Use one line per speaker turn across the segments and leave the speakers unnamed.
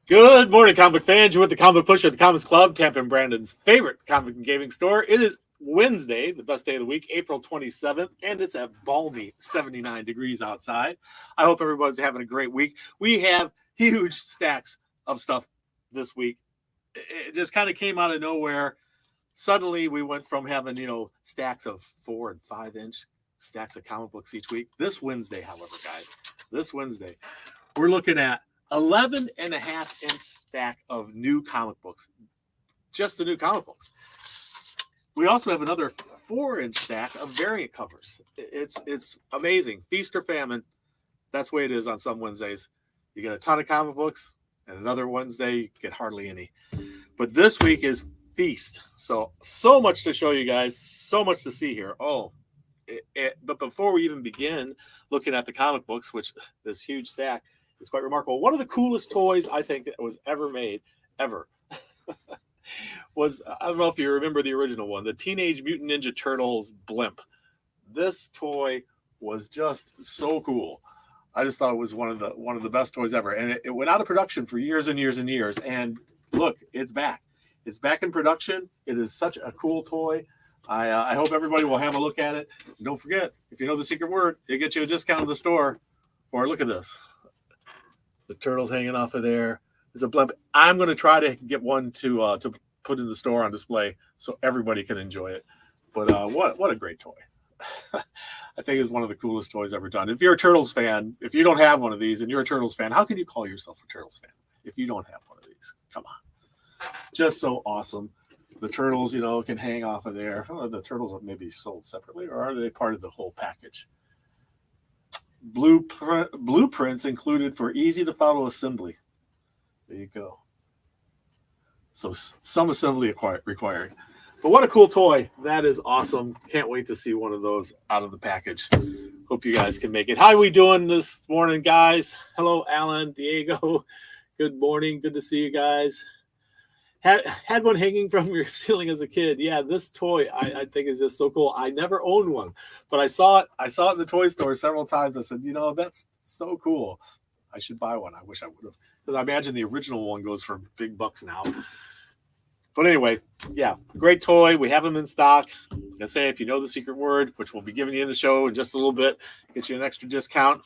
Good morning, comic fans. You're with the Comic Push at the Comics Club, Tampa and Brandon's favorite comic and gaming store. It is Wednesday, the best day of the week, April 27th, and it's a balmy 79 degrees outside. I hope everybody's having a great week. We have huge stacks of stuff this week. It just kind of came out of nowhere. Suddenly, we went from having, stacks of 4 and 5 inch stacks of comic books each week. This Wednesday, however, guys, we're looking at 11.5-inch stack of new comic books. Just the new comic books. We also have another 4-inch stack of variant covers. It's amazing. Feast or famine. That's the way it is on some Wednesdays. You get a ton of comic books, and another Wednesday, you get hardly any. But this week is feast. So much to show you guys. So much to see here. But before we even begin looking at the comic books, which this huge stack, it's quite remarkable. One of the coolest toys I think that was ever made, was, I don't know if you remember the original one, the Teenage Mutant Ninja Turtles Blimp. This toy was just so cool. I just thought it was one of the best toys ever. And it went out of production for years and years and years. And look, it's back. It's back in production. It is such a cool toy. I hope everybody will have a look at it. And don't forget, if you know the secret word, it gets you a discount in the store. Or look at this. The turtles hanging off of there. There's a blimp. I'm going to try to get one to put in the store on display so everybody can enjoy it. But what a great toy. I think it's one of the coolest toys ever done. If you're a Turtles fan, if you don't have one of these and you're a Turtles fan, how can you call yourself a Turtles fan if you don't have one of these? Come on. Just so awesome. The turtles, can hang off of there. I don't know if the turtles are maybe sold separately, or are they part of the whole package? Blueprints included for easy to follow assembly. There you go. So some assembly required. But what a cool toy. That is awesome. Can't wait to see one of those out of the package. Hope you guys can make it. How are we doing this morning, guys? Hello, Alan, Diego. Good morning. Good to see you guys. Had one hanging from your ceiling as a kid. Yeah, this toy I think is just so cool. I never owned one, but I saw it in the toy store several times. I said, that's so cool. I should buy one. I wish I would have, because I imagine the original one goes for big bucks now. But anyway, yeah, great toy. We have them in stock. Like I say, if you know the secret word, which we'll be giving you in the show in just a little bit, get you an extra discount.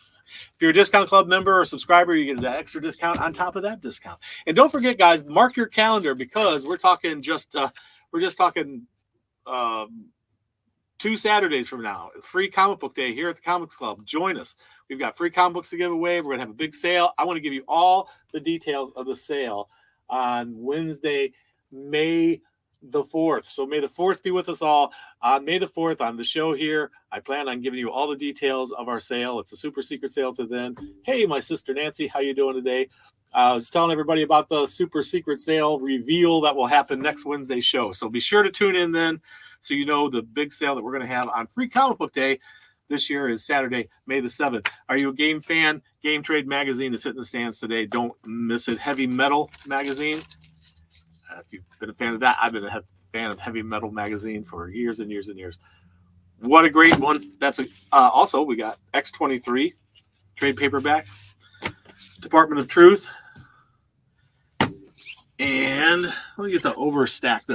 If you're a Discount Club member or subscriber, you get an extra discount on top of that discount. And don't forget, guys, mark your calendar, because we're talking 2 Saturdays from now. Free comic book day here at the Comics Club. Join us. We've got free comic books to give away. We're going to have a big sale. I want to give you all the details of the sale on Wednesday, May the 4th. So may the 4th be with us all. On May the 4th, on the show here, I plan on giving you all the details of our sale. It's a super secret sale to then. Hey, my sister Nancy, how you doing today? I was telling everybody about the super secret sale reveal that will happen next Wednesday's show. So be sure to tune in then, so you know the big sale that we're going to have on Free Comic Book Day. This year is Saturday, May the 7th. Are you a game fan? Game Trade Magazine is hitting the stands today. Don't miss it. Heavy Metal Magazine. If you've been a fan of that, I've been a fan of Heavy Metal Magazine for years and years and years. What a great one. That's also, we got X-23 trade paperback, Department of Truth, and let me get the oversized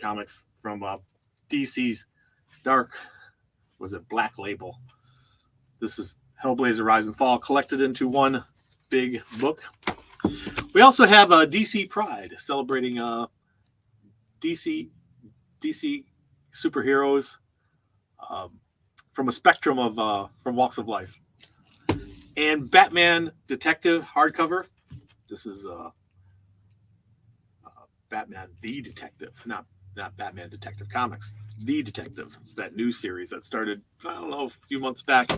comics from DC's Dark, Black Label. This is Hellblazer Rise and Fall collected into one big book. We also have DC Pride, celebrating DC superheroes from a spectrum of from walks of life. And Batman Detective hardcover. This is Batman the Detective, not Batman Detective Comics. The Detective. It's that new series that started, a few months back.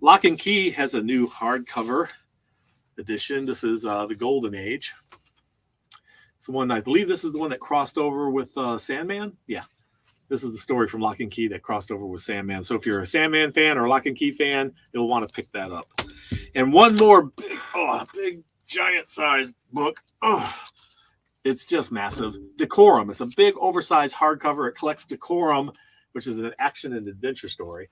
Lock and Key has a new hardcover edition. This is the Golden Age. It's the one, I believe this is the one that crossed over with Sandman. Yeah, this is the story from Lock and Key that crossed over with Sandman. So if you're a Sandman fan or a Lock and Key fan, you'll want to pick that up. And one more big giant size book. It's just massive. Decorum. It's a big oversized hardcover. It collects Decorum, which is an action and adventure story.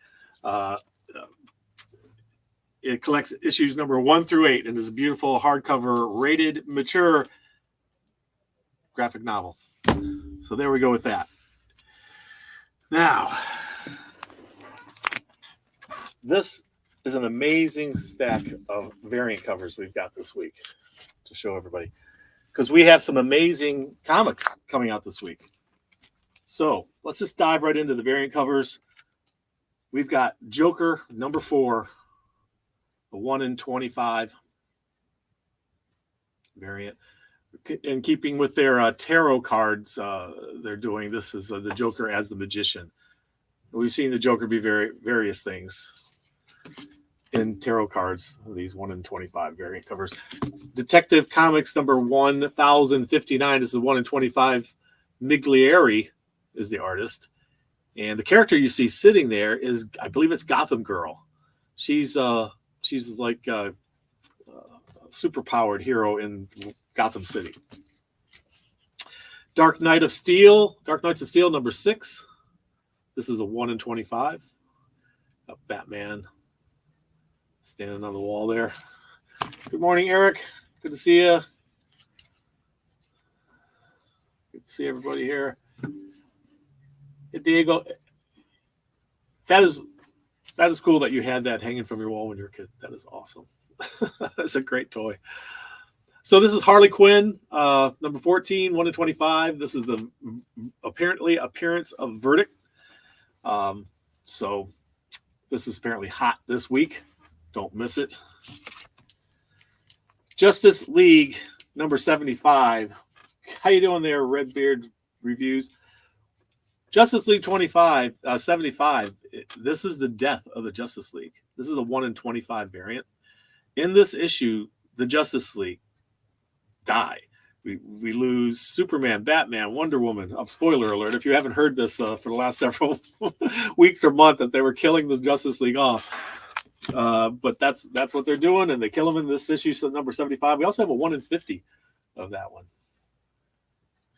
It collects issues number 1 through 8 and is a beautiful hardcover, rated mature graphic novel. So there we go with that. Now, this is an amazing stack of variant covers we've got this week to show everybody, because we have some amazing comics coming out this week. So let's just dive right into the variant covers. We've got Joker number 4, a 1 in 25 variant. In keeping with their tarot cards they're doing, this is the Joker as the magician. We've seen the Joker be various things in tarot cards, these 1 in 25 variant covers. Detective Comics number 1059 is the 1 in 25. Miglieri is the artist. And the character you see sitting there is, I believe it's Gotham Girl. She's like a super powered hero in Gotham City. Dark Knights of Steel number 6. This is a 1 in 25. Batman standing on the wall there. Good morning, Eric. Good to see you. Good to see everybody here. Hey, Diego, that is cool that you had that hanging from your wall when you were a kid. That is awesome. That's a great toy. So this is Harley Quinn, number 14, 1 in 25. This is the apparently appearance of Verdict. So this is apparently hot this week. Don't miss it. Justice League number 75. How you doing there, Redbeard Reviews? Justice League 75. This is the death of the Justice League. This is a 1 in 25 variant. In this issue, the Justice League die. We lose Superman, Batman, Wonder Woman. Spoiler alert, if you haven't heard this for the last several weeks or month, that they were killing the Justice League off. But that's what they're doing, and they kill them in this issue, so number 75. We also have a 1 in 50 of that one,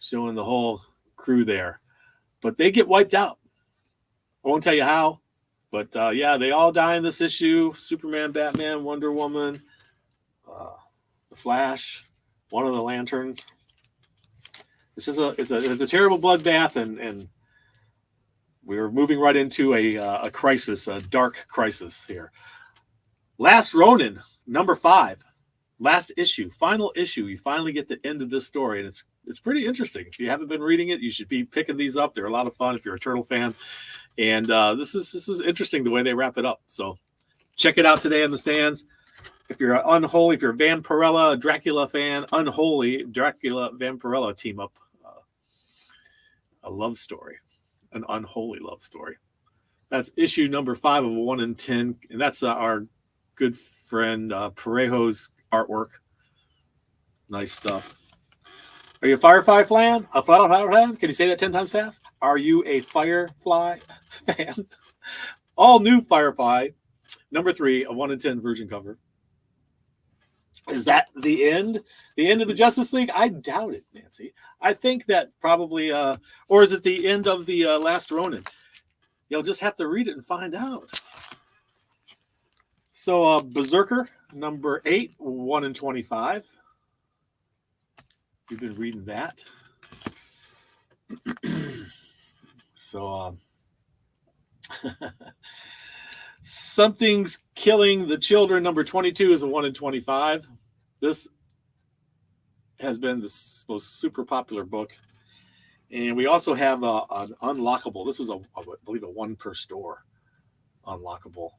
showing the whole crew there. But they get wiped out. I won't tell you how, but yeah, they all die in this issue. Superman, Batman, Wonder Woman, the Flash, one of the Lanterns. It's just it's a terrible bloodbath, and we're moving right into a crisis, a dark crisis here. Last Ronin, number 5, last issue, final issue. You finally get the end of this story, and it's pretty interesting. If you haven't been reading it, you should be picking these up. They're a lot of fun if you're a Turtle fan, and this is interesting the way they wrap it up. So check it out today in the stands. If you're Unholy, if you're a Vampirella Dracula fan, Unholy Dracula Vampirella team up, a love story, an unholy love story. That's issue number 5 of 1 in 10, and that's our good friend Parejo's artwork. Nice stuff. Are you a Firefly fan? A Firefly fan? Can you say that 10 times fast? Are you a Firefly fan? All new Firefly, number 3, a 1 in 10 virgin cover. Is that the end? The end of the Justice League? I doubt it, Nancy. I think that probably, or is it the end of the Last Ronin? You'll just have to read it and find out. So Berserker, number 8, 1 in 25. You've been reading that. So Something's Killing the Children, number 22, is a 1 in 25. This has been the most super popular book. And we also have an unlockable. This was, I believe, a 1 per store unlockable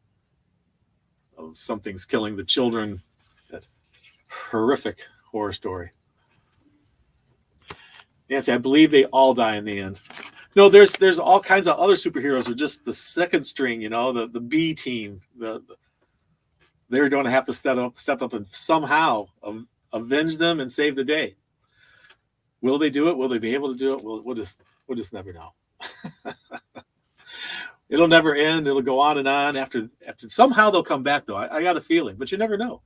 of Something's Killing the Children. That horrific horror story. Nancy, I believe they all die in the end. No, there's all kinds of other superheroes who are just the second string, the B team. They're going to have to step up and somehow avenge them and save the day. Will they do it? Will they be able to do it? We'll just never know. It'll never end. It'll go on and on. After somehow they'll come back, though. I got a feeling, but you never know.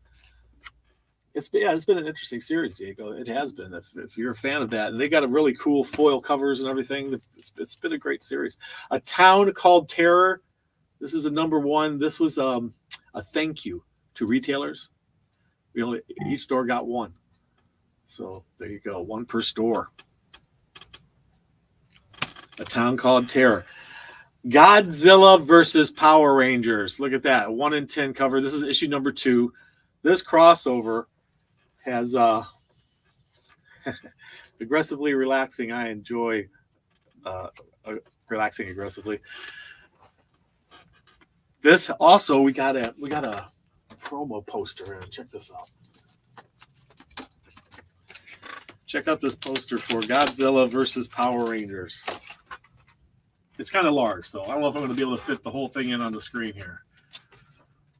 It's been an interesting series, Diego. It has been. If you're a fan of that, and they got a really cool foil covers and everything. It's been a great series. A Town Called Terror. This is a number 1. This was a thank you to retailers. Each store got one. So there you go, one per store. A Town Called Terror. Godzilla versus Power Rangers. Look at that, 1 in 10 cover. This is issue number 2. This crossover has aggressively relaxing. I enjoy relaxing aggressively. This also, we got a promo poster, and check this out. Check out this poster for Godzilla versus Power Rangers. It's kind of large, so I don't know if I'm going to be able to fit the whole thing in on the screen here.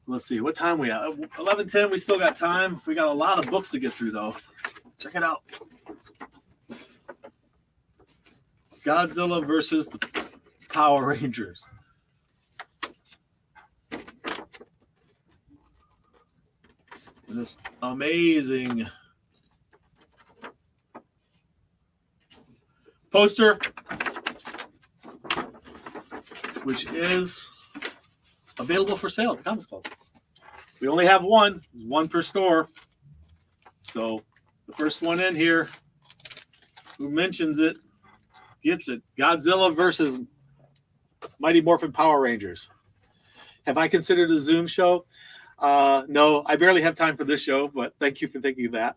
Let's see, what time we at? 11:10, we still got time. We got a lot of books to get through, though. Check it out. Godzilla versus the Power Rangers. And this amazing poster, which is available for sale at the Comics Club. We only have one per store. So the first one in here who mentions it gets it. Godzilla versus Mighty Morphin Power Rangers. Have I considered a Zoom show? No, I barely have time for this show, but thank you for thinking of that.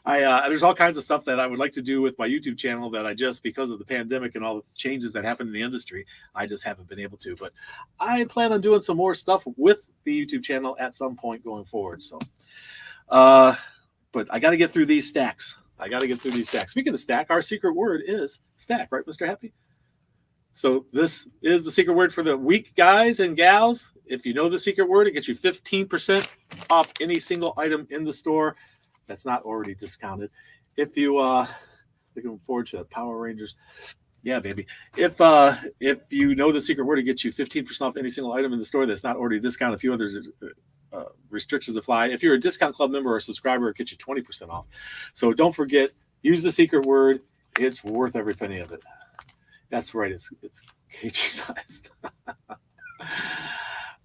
There's all kinds of stuff that I would like to do with my YouTube channel that I just, because of the pandemic and all the changes that happened in the industry, I just haven't been able to. But I plan on doing some more stuff with the YouTube channel at some point going forward. So, but I got to get through these stacks. Speaking of stack, our secret word is stack, right, Mr. Happy? So this is the secret word for the week, guys and gals. If you know the secret word, it gets you 15% off any single item in the store that's not already discounted. If you looking forward to the Power Rangers, yeah, baby. If you know the secret word, it gets you 15% off any single item in the store that's not already discounted. A few others restrictions apply. If you're a discount club member or a subscriber, it gets you 20% off. So don't forget, use the secret word. It's worth every penny of it. That's right. It's cage sized.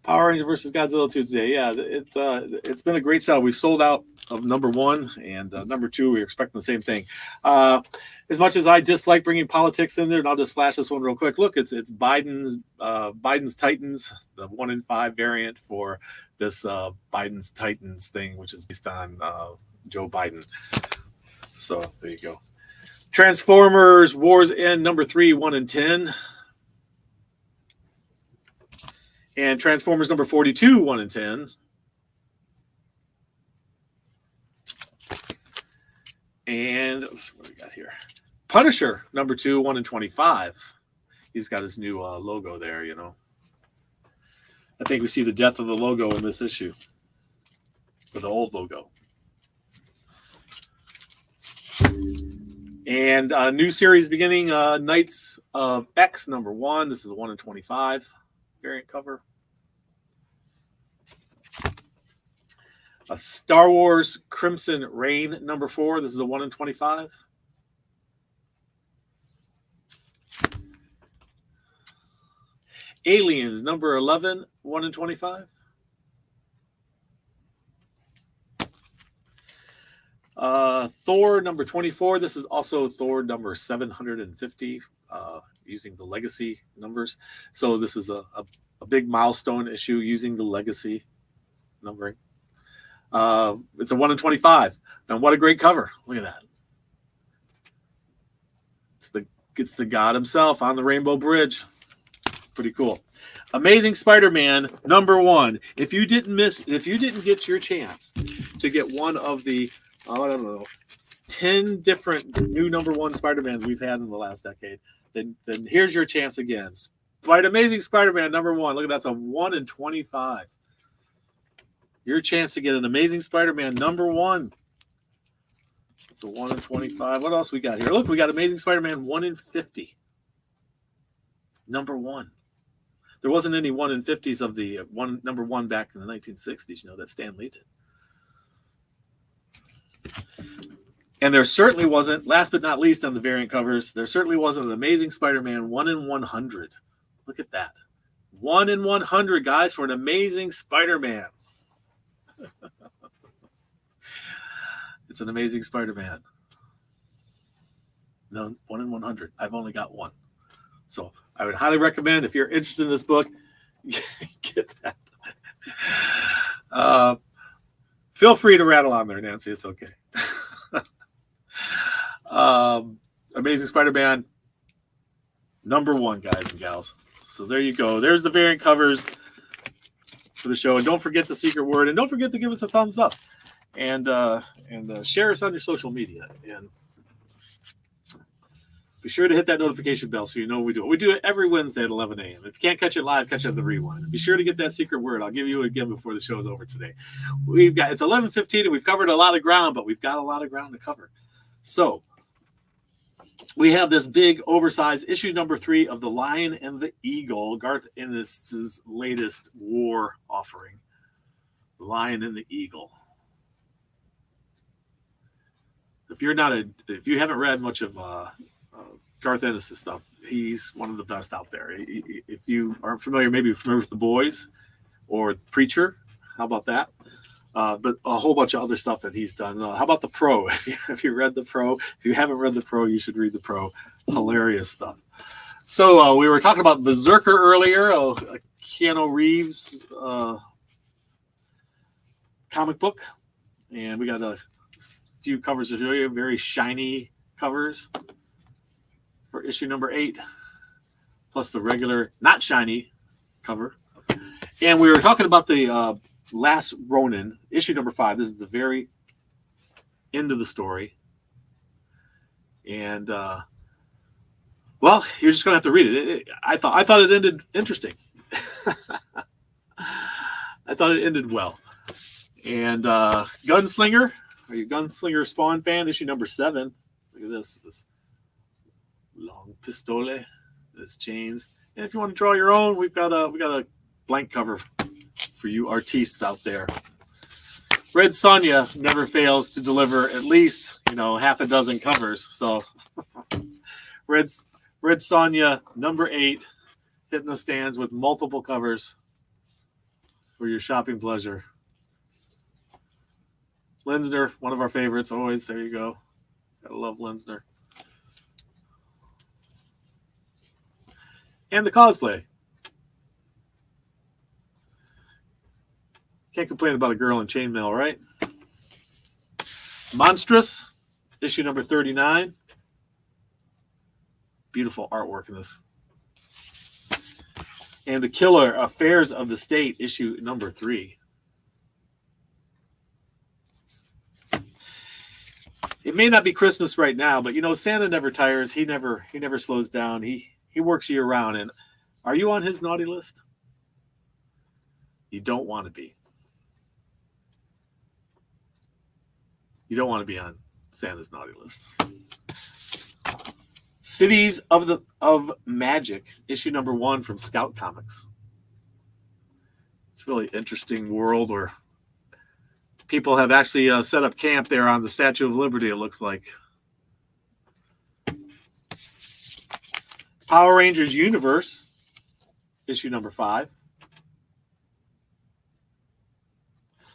Power Rangers versus Godzilla 2 today. Yeah, it's been a great sell. We sold out of number 1 and number 2. We were expecting the same thing. As much as I dislike bringing politics in there, and I'll just flash this one real quick. Look, it's Biden's Titans, the 1 in 5 variant for this Biden's Titans thing, which is based on Joe Biden. So there you go. Transformers Wars End number 3, 1 in 10. And Transformers number 42, 1 in 10. And let's see what we got here. Punisher number 2, 1 in 25. He's got his new logo there, you know. I think we see the death of the logo in this issue. For the old logo. And a new series beginning, Knights of X number 1. This is a 1 in 25 variant cover. A Star Wars Crimson Reign number 4. This is a 1 in 25. Aliens number 11, 1 in 25. Thor number 24. This is also Thor number 750, using the legacy numbers. So this is a big milestone issue using the legacy numbering. It's a 1 in 25. And what a great cover. Look at that. It's the God himself on the Rainbow Bridge. Pretty cool. Amazing Spider-Man number 1. If you didn't get your chance to get one of the, I don't know, 10 different new number 1 Spider-Mans we've had in the last decade, then here's your chance again. Amazing Spider-Man number 1. Look at that's a 1 in 25. Your chance to get an Amazing Spider-Man number 1. It's a 1 in 25. What else we got here? Look, we got Amazing Spider-Man 1 in 50. Number 1. There wasn't any 1 in 50s of the number 1 back in the 1960s, you know, that Stan Lee did. And there certainly wasn't, last but not least on the variant covers, there certainly wasn't an Amazing Spider-Man 1 in 100. Look at that. 1 in 100, guys, for an Amazing Spider-Man. It's an Amazing Spider-Man. No, 1 in 100. I've only got one. So I would highly recommend, if you're interested in this book, get that. Feel free to rattle on there, Nancy. It's okay. Amazing Spider-Man, #1, guys and gals. So there you go. There's the variant covers for the show. And don't forget the secret word. And don't forget to give us a thumbs up. And share us on your social media. And be sure to hit that notification bell so you know what we do. We do it every Wednesday at 11 a.m. If you can't catch it live, catch it on the rewind. Be sure to get that secret word. I'll give you it again before the show is over today. It's 11:15 and we've covered a lot of ground, but we've got a lot of ground to cover. So we have this big oversized issue #3 of The Lion and the Eagle, Garth Ennis's latest war offering. The Lion and the Eagle. If you haven't read much of Garth Ennis' stuff, he's one of the best out there. If you aren't familiar, maybe you're familiar with The Boys or Preacher. How about that? But a whole bunch of other stuff that he's done. How about The Pro? If you read The Pro, if you haven't read The Pro, you should read The Pro. Hilarious stuff. So we were talking about Berserker earlier, Keanu Reeves comic book. And we got a few covers to show you, very shiny covers for issue #8, plus the regular, not shiny cover. And we were talking about the Last Ronin, issue #5. This is the very end of the story. And, well, you're just going to have to read it. I thought it ended interesting. I thought it ended well. And Gunslinger, are you a Gunslinger Spawn fan? Issue #7. Look at this long pistole, this chains. And if you want to draw your own, we got a blank cover for you artistes out there. Red Sonja never fails to deliver at least, half a dozen covers. So Red Sonja #8 hitting the stands with multiple covers for your shopping pleasure. Linsner, one of our favorites, always. There you go. Gotta love Linsner. And the cosplay. Can't complain about a girl in chainmail, right? Monstrous, issue #39. Beautiful artwork in this. And The Killer, Affairs of the State, issue #3. It may not be Christmas right now, but Santa never tires. He never slows down. He works year round. And are you on his naughty list? You don't want to be. You don't want to be on Santa's naughty list. Cities of Magic, issue #1 from Scout Comics. It's a really interesting world where people have actually set up camp there on the Statue of Liberty, it looks like. Power Rangers Universe, issue #5.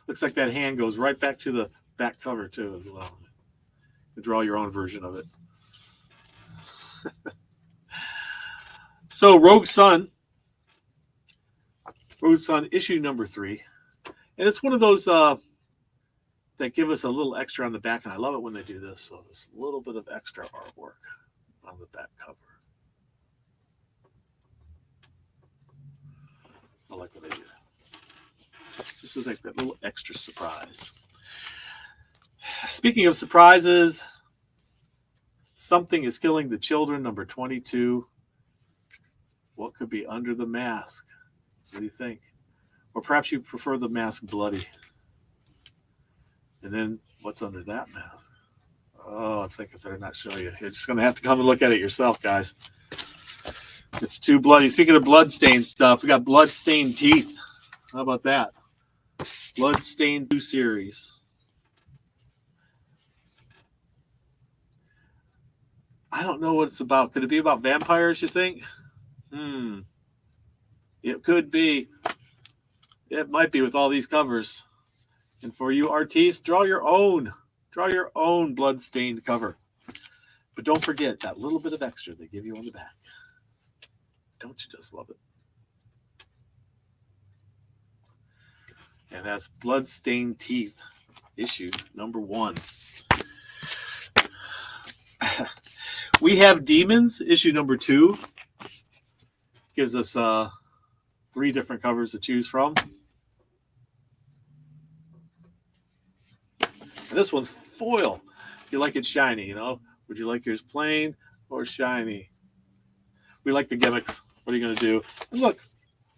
Looks like that hand goes right back to the back cover, too, as well. You draw your own version of it. So, Rogue Sun, issue #3. And it's one of those that give us a little extra on the back, and I love it when they do this. So, this little bit of extra artwork on the back cover. I like when they do that. This is like that little extra surprise. Speaking of surprises, Something is Killing the Children, #22. What could be under the mask? What do you think? Or perhaps you prefer the mask bloody. And then what's under that mask? Oh, I'm thinking I better not show you. You're just going to have to come and look at it yourself, guys. It's too bloody. Speaking of bloodstained stuff, we got Bloodstained Teeth. How about that? Bloodstained 2 series. I don't know what it's about. Could it be about vampires, you think? It could be. It might be with all these covers. And for you artists, draw your own Draw your own blood-stained cover. But don't forget that little bit of extra they give you on the back. Don't you just love it? And that's Bloodstained Teeth, issue number 1. We have Demons, issue number 2. Gives us 3 different covers to choose from. And this one's foil. You like it shiny, you know? Would you like yours plain or shiny? We like the gimmicks. What are you going to do? And look,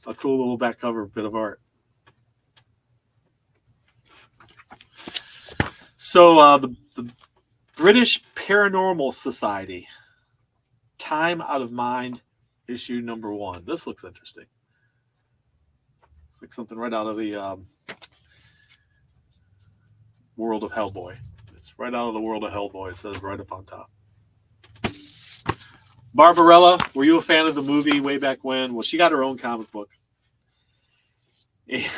a cool little back cover bit of art. So the British Paranormal Society, Time Out of Mind, issue number 1. This looks interesting. It's like something right out of the world of Hellboy. It's right out of the world of Hellboy. It says right up on top. Barbarella, were you a fan of the movie way back when? Well, she got her own comic book. And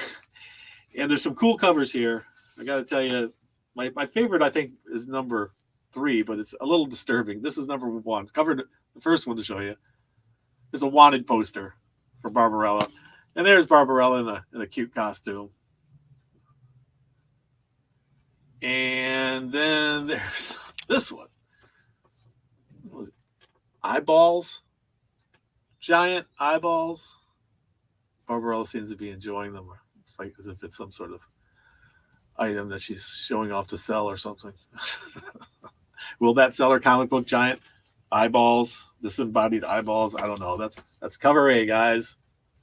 there's some cool covers here. I got to tell you, my favorite, I think, is number 3, but it's a little disturbing. This is number 1. Covered the first one to show you. Is a wanted poster for Barbarella. And there's Barbarella in a cute costume. And then there's this one. Eyeballs. Giant eyeballs. Barbarella seems to be enjoying them. It's like as if it's some sort of item that she's showing off to sell or something. Will that sell her comic book? Giant eyeballs, disembodied eyeballs. I don't know. That's cover A, guys.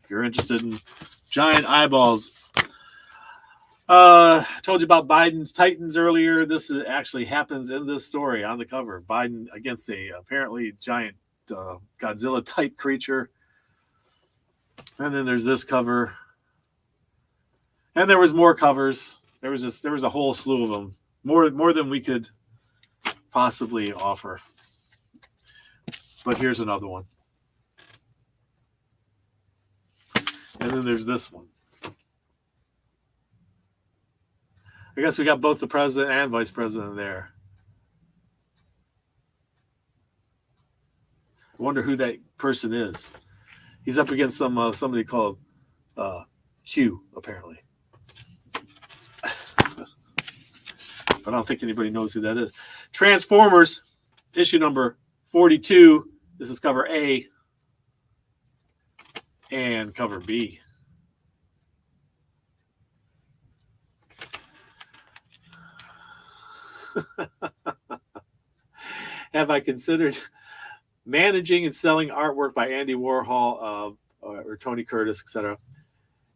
If you're interested in giant eyeballs. Told you about Biden's Titans earlier. This actually happens in this story on the cover. Biden against a apparently giant Godzilla type creature. And then there's this cover. And there was more covers. There was a whole slew of them. More than we could possibly offer. But here's another one. And then there's this one. I guess we got both the president and vice president there. I wonder who that person is. He's up against somebody called Q, apparently. But I don't think anybody knows who that is. Transformers, issue number 42. This is cover A and cover B. Have I considered managing and selling artwork by Andy Warhol or Tony Curtis, etc.?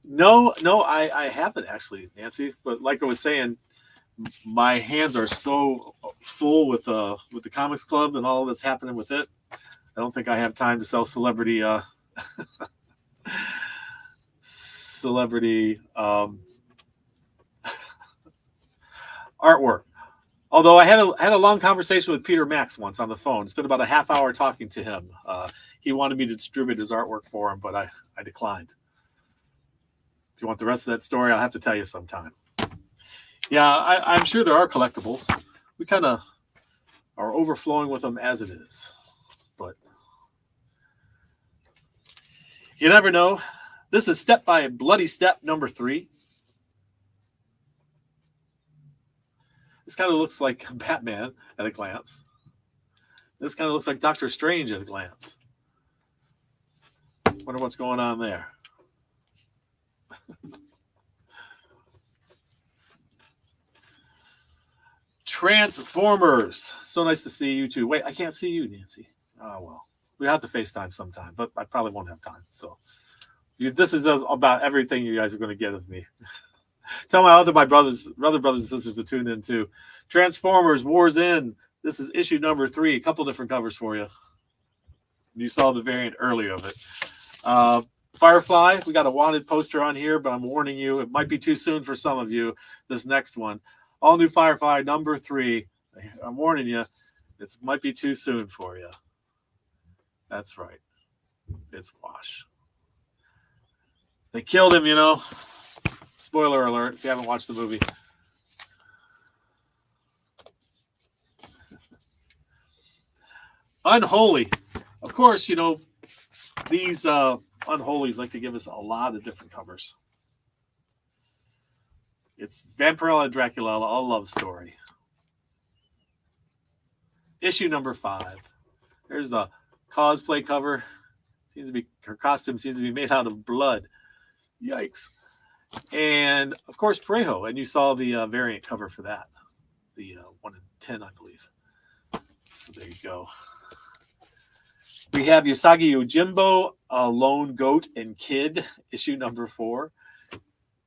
No, I haven't actually, Nancy. But like I was saying, my hands are so full with the Comics Club and all that's happening with it. I don't think I have time to sell celebrity artwork. Although I had a long conversation with Peter Max once on the phone. It's been about a half hour talking to him. He wanted me to distribute his artwork for him, but I declined. If you want the rest of that story, I'll have to tell you sometime. Yeah, I'm sure there are collectibles. We kind of are overflowing with them as it is. But you never know. This is Step by Bloody Step number 3. This kind of looks like Batman at a glance. This kind of looks like Doctor Strange at a glance. Wonder what's going on there. Transformers. So nice to see you too. Wait, I can't see you, Nancy. Oh, well. We have to FaceTime sometime, but I probably won't have time. So this is about everything you guys are going to get of me. Tell my other brothers and sisters to tune in too. Transformers, War's In. This is issue number 3. A couple different covers for you. You saw the variant earlier of it. Firefly, we got a wanted poster on here, but I'm warning you, it might be too soon for some of you. This next one. All new Firefly, number 3. I'm warning you, it might be too soon for you. That's right. It's Wash. They killed him, you know. Spoiler alert if you haven't watched the movie. Unholy. Of course, you know, these Unholies like to give us a lot of different covers. It's Vampirella and Draculella, a love story. Issue number 5. There's the cosplay cover. Her costume seems to be made out of blood. Yikes. And of course, Parejo. And you saw the variant cover for that. The 1 in 10, I believe. So there you go. We have Usagi Yojimbo, Lone Goat and Kid, issue number 4.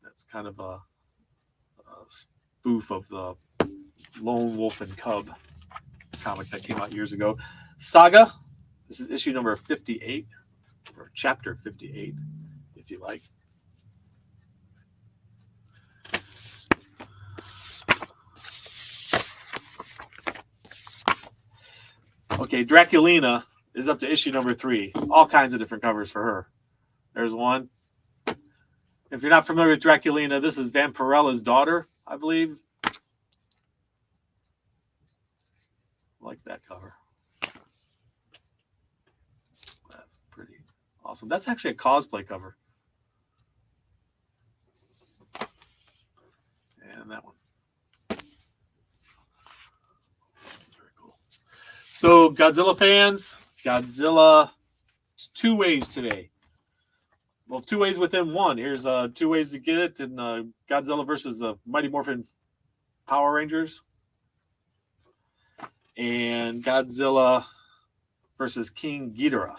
That's kind of a spoof of the Lone Wolf and Cub comic that came out years ago. Saga, this is issue number 58, or chapter 58, if you like. Okay, Draculina is up to issue number 3. All kinds of different covers for her. There's one. If you're not familiar with Draculina, this is Vampirella's daughter, I believe. Like that cover. That's pretty awesome. That's actually a cosplay cover. And that one. That's very cool. So, Godzilla fans, Godzilla 2 ways today. Well, 2 ways within one. Here's 2 ways to get it. And Godzilla versus the Mighty Morphin Power Rangers. And Godzilla versus King Ghidorah.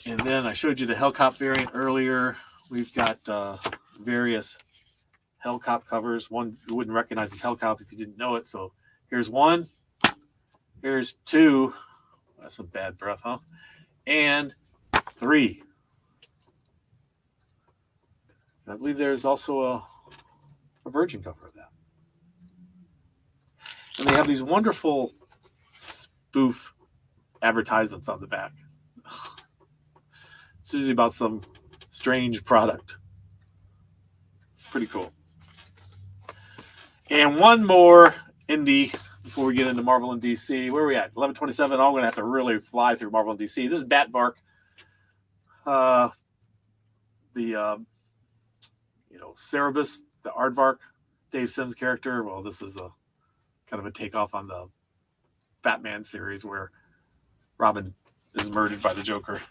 And then I showed you the Hellcop variant earlier. We've got various Hellcop covers. One you wouldn't recognize as Hellcop if you didn't know it. So here's 1. Here's 2. That's some bad breath, huh? And 3. I believe there's also a Virgin cover of that. And they have these wonderful spoof advertisements on the back. It's usually about some strange product. It's pretty cool. And one more indie before we get into Marvel and DC. Where are we at? 11:27. I'm going to have to really fly through Marvel and DC. This is Batvark. Cerebus, the Aardvark, Dave Sims character. Well, this is a kind of a takeoff on the Batman series where Robin is murdered by the Joker.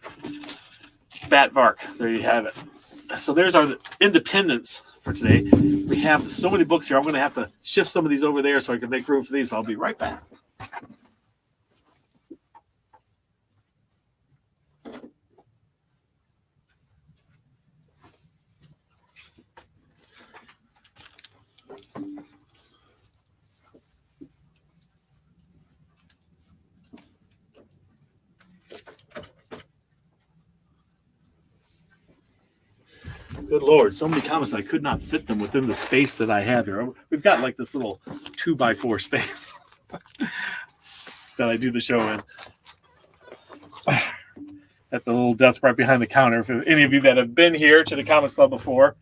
Batvark, there you have it. So there's our independents for today. We have so many books here. I'm going to have to shift some of these over there so I can make room for these. So I'll be right back. Good Lord, so many comics I could not fit them within the space that I have here. We've got like this little 2x4 space that I do the show in. At the little desk right behind the counter for any of you that have been here to the Comics Club before.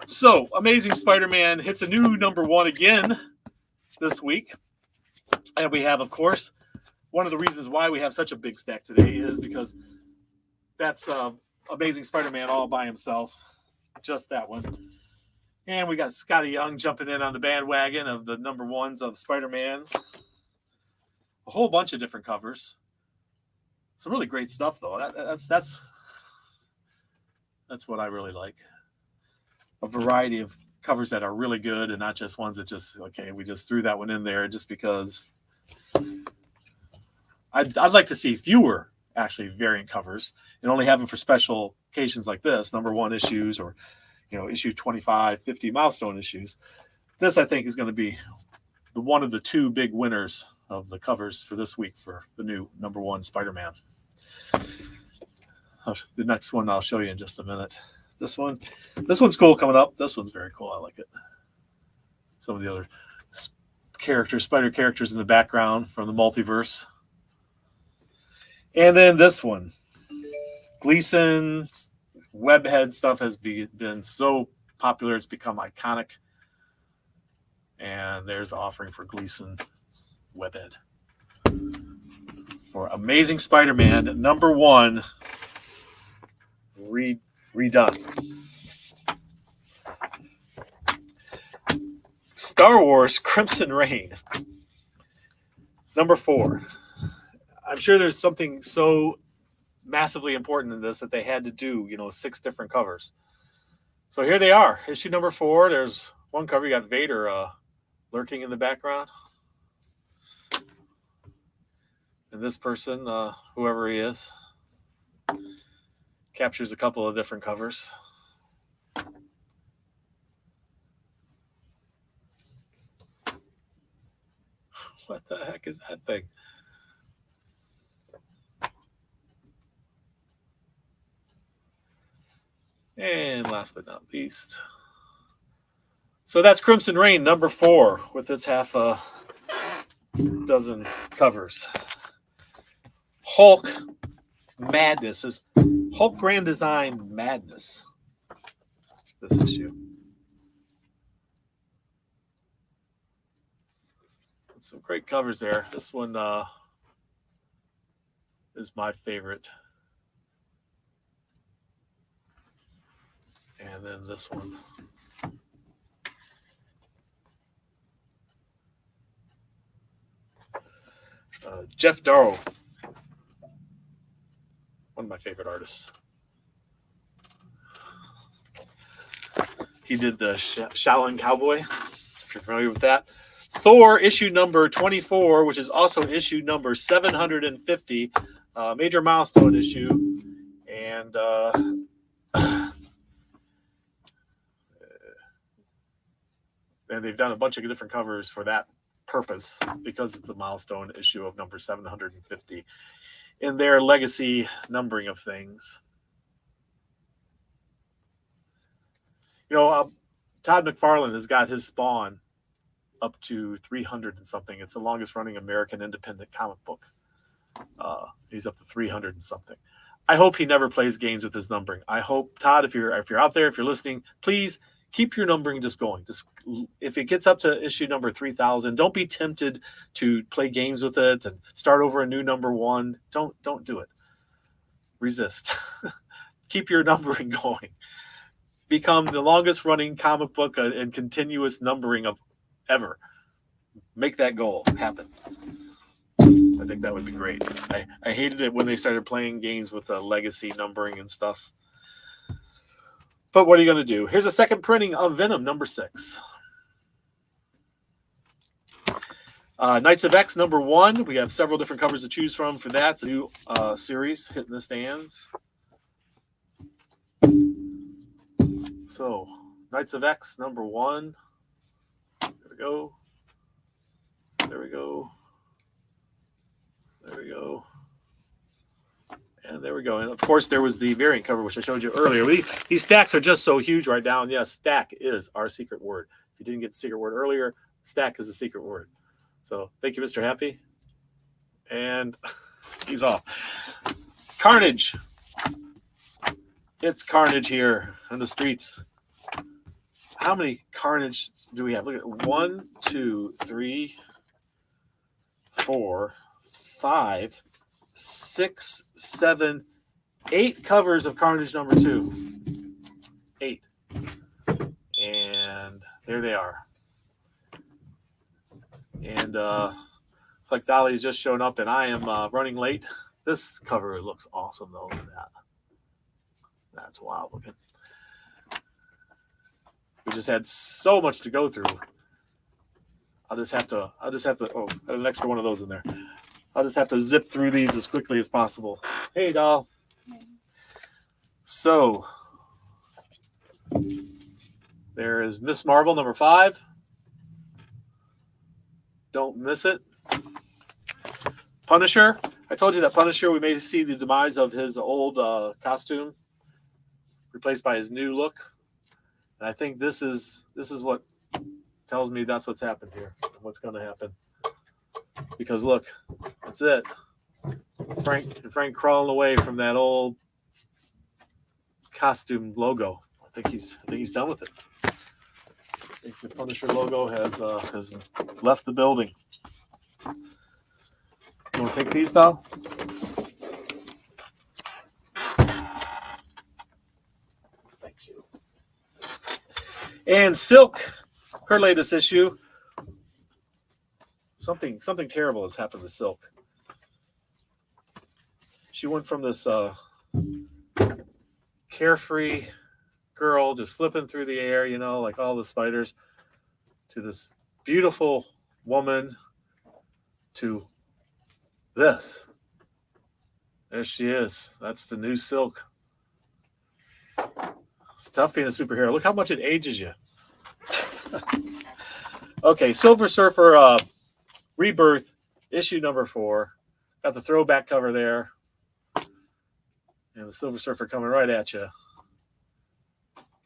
So, Amazing Spider-Man hits a new number 1 again this week. And we have, of course, one of the reasons why we have such a big stack today is because that's Amazing Spider-Man all by himself. Just that one. And we got Scotty Young jumping in on the bandwagon of the number 1s of Spider-Mans. A whole bunch of different covers. Some really great stuff, though. That's what I really like. A variety of covers that are really good and not just ones that just, okay, we just threw that one in there just because. I'd like to see fewer, actually, variant covers and only have them for special occasions like this, number 1 issues or, issue 25, 50 milestone issues. This, I think, is going to be one of the 2 big winners of the covers for this week for the new number 1 Spider-Man. The next one I'll show you in just a minute. This one's cool coming up. This one's very cool. I like it. Some of the other spider characters in the background from the multiverse. And then this one. Gleason's webhead stuff has been so popular. It's become iconic. And there's the offering for Gleason's Webhead. For Amazing Spider-Man #1 redone. Star Wars Crimson Reign #4. I'm sure there's something so massively important in this that they had to do, 6 different covers. So here they are, issue #4. There's one cover. You got Vader lurking in the background. And this person, whoever he is, captures a couple of different covers. What the heck is that thing? And last but not least, so that's Crimson Reign #4 with its half a dozen covers. Hulk Madness is Hulk Grand Design Madness. This issue. Some great covers there. This one is my favorite. And then this one. Jeff Darrow. One of my favorite artists. He did the Shaolin Cowboy, if you're familiar with that. Thor, issue #24, which is also issue #750, major milestone issue. And they've done a bunch of different covers for that purpose because it's a milestone issue of #750 in their legacy numbering of things. Todd McFarlane has got his Spawn up to 300 and something. It's the longest running American independent comic book. He's up to 300 and something. I hope he never plays games with his numbering. I hope, Todd, if you're out there, if you're listening, please keep your numbering just going. Just if it gets up to issue #3000, don't be tempted to play games with it and start over a new #1. Don't do it. Resist. Keep your numbering going. Become the longest running comic book and continuous numbering of ever. Make that goal happen. I think that would be great. I hated it when they started playing games with legacy numbering and stuff. But what are you going to do? Here's a second printing of Venom #6. Knights of X #1. We have several different covers to choose from for that. It's a new series hitting the stands. So, Knights of X #1. There we go. There we go. There we go. And there we go. And of course, there was the variant cover, which I showed you earlier. These stacks are just so huge right now. And yes, stack is our secret word. If you didn't get the secret word earlier, stack is the secret word. So thank you, Mr. Happy. And he's off. Carnage. It's Carnage here on the streets. How many Carnage do we have? Look at 1, 2, 3, 4, 5, 6, 7, 8 covers of Carnage #2. 8. And there they are. And it's like Dolly's just shown up and I am running late. This cover looks awesome though. Look at that. That's wild looking. We just had so much to go through. I'll just have to, I had an extra one of those in there. I'll just have to zip through these as quickly as possible. Hey, doll. So, there is Miss Marvel #5. Don't miss it. Punisher. I told you that Punisher, we may see the demise of his old costume replaced by his new look. And I think this is what tells me that's what's happened here, what's going to happen. Because look, that's it. Frank crawling away from that old costume logo. I think he's done with it. think the Punisher logo has left the building. You want to take these now? Thank you. And Silk, her latest issue. Something terrible has happened to Silk. She went from this carefree girl just flipping through the air, you know, like all the spiders, to this beautiful woman, to this. There she is. That's the new Silk. It's tough being a superhero. Look how much it ages you. Okay, Silver Surfer Rebirth, issue number 4. Got the throwback cover there. And the Silver Surfer coming right at you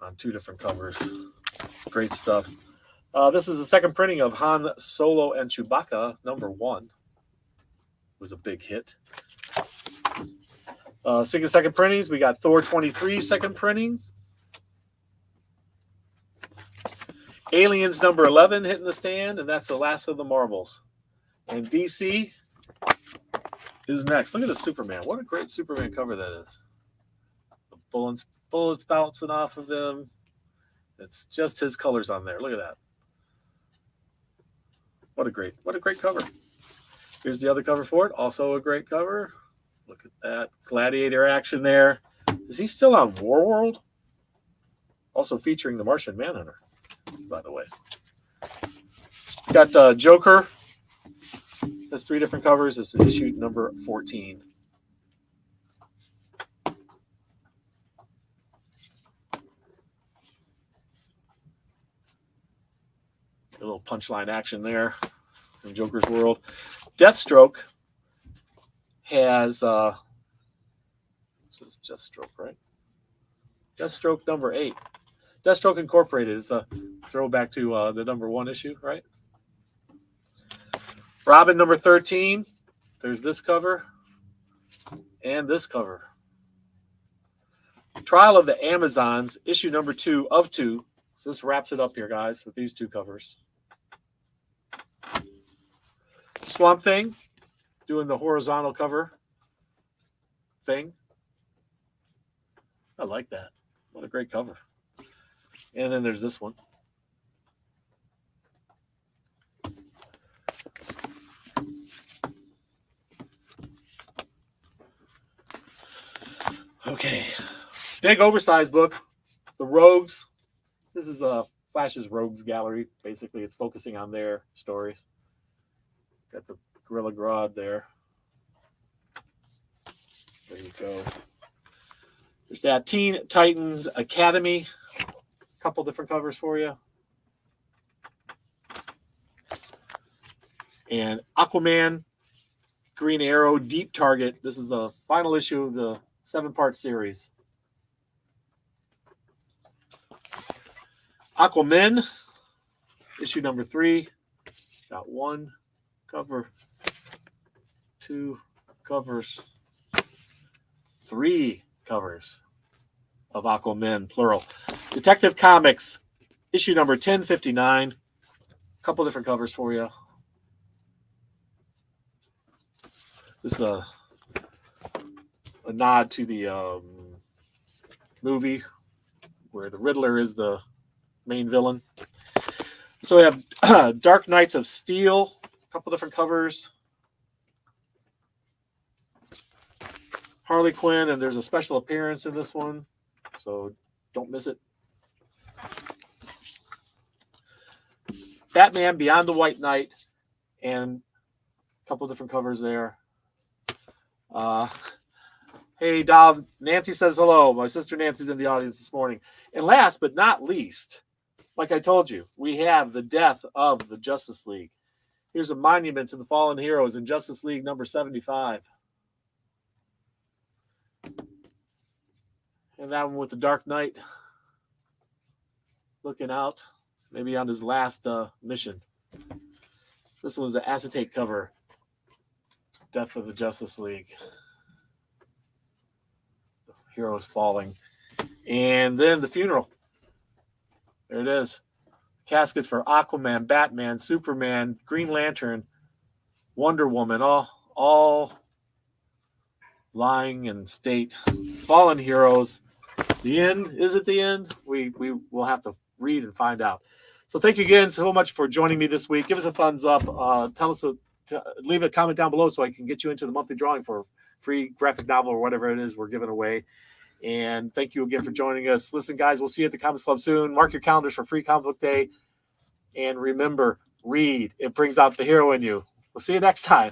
on 2 different covers. Great stuff. This is the second printing of Han Solo and Chewbacca, number 1. It was a big hit. Speaking of second printings, we got Thor 23 second printing. Aliens number 11 hitting the stand, and that's the last of the Marvels. And DC is next. Look at the Superman. What a great Superman cover that is. The bullets bouncing off of him. It's just his colors on there. Look at that. What a great cover. Here's the other cover for it. Also a great cover. Look at that. Gladiator action there. Is he still on Warworld? Also featuring the Martian Manhunter, by the way. Got Joker. There's 3 different covers. This is issue number 14. A little punchline action there in Joker's world. Deathstroke has this is Deathstroke, right? Deathstroke number 8. Deathstroke Incorporated. It's a throwback to the number 1 issue, right? Robin number 13. There's this cover and this cover. Trial of the Amazons, issue number 2 of 2. So this wraps it up here, guys, with these 2 covers. Swamp Thing, doing the horizontal cover thing. I like that. What a great cover. And then there's this one. Okay. Big oversized book. The Rogues. This is Flash's Rogues Gallery. Basically, it's focusing on their stories. Got the Gorilla Grodd there. There you go. There's that Teen Titans Academy. A couple different covers for you. And Aquaman, Green Arrow, Deep Target. This is the final issue of the 7-part series. Aquaman, issue number 3. Got 1 cover, 2 covers, 3 covers of Aquaman, plural. Detective Comics, issue number 1059. A couple different covers for you. This is a nod to the movie where the Riddler is the main villain. So we have Dark Knights of Steel, a couple different covers. Harley Quinn, and there's a special appearance in this one, so don't miss it. Batman Beyond the White Knight, and a couple different covers there. Hey, Dom. Nancy says hello. My sister Nancy's in the audience this morning. And last but not least, like I told you, we have the death of the Justice League. Here's a monument to the fallen heroes in Justice League number 75. And that one with the Dark Knight looking out, maybe on his last mission. This one's the acetate cover. Death of the Justice League. The heroes falling. And then the funeral. There it is. caskets for Aquaman, Batman, Superman, Green Lantern, Wonder Woman, all lying in state. Fallen heroes. The end. Is it the end? We will have to read and find out. So thank you again so much for joining me this week. Give us a thumbs up. Tell us leave a comment down below so I can get you into the monthly drawing for a free graphic novel or whatever it is we're giving away. And thank you again for joining us. Listen, guys, we'll see you at the Comics Club soon. Mark your calendars for Free Comic Book Day. And remember, read. It brings out the hero in you. We'll see you next time.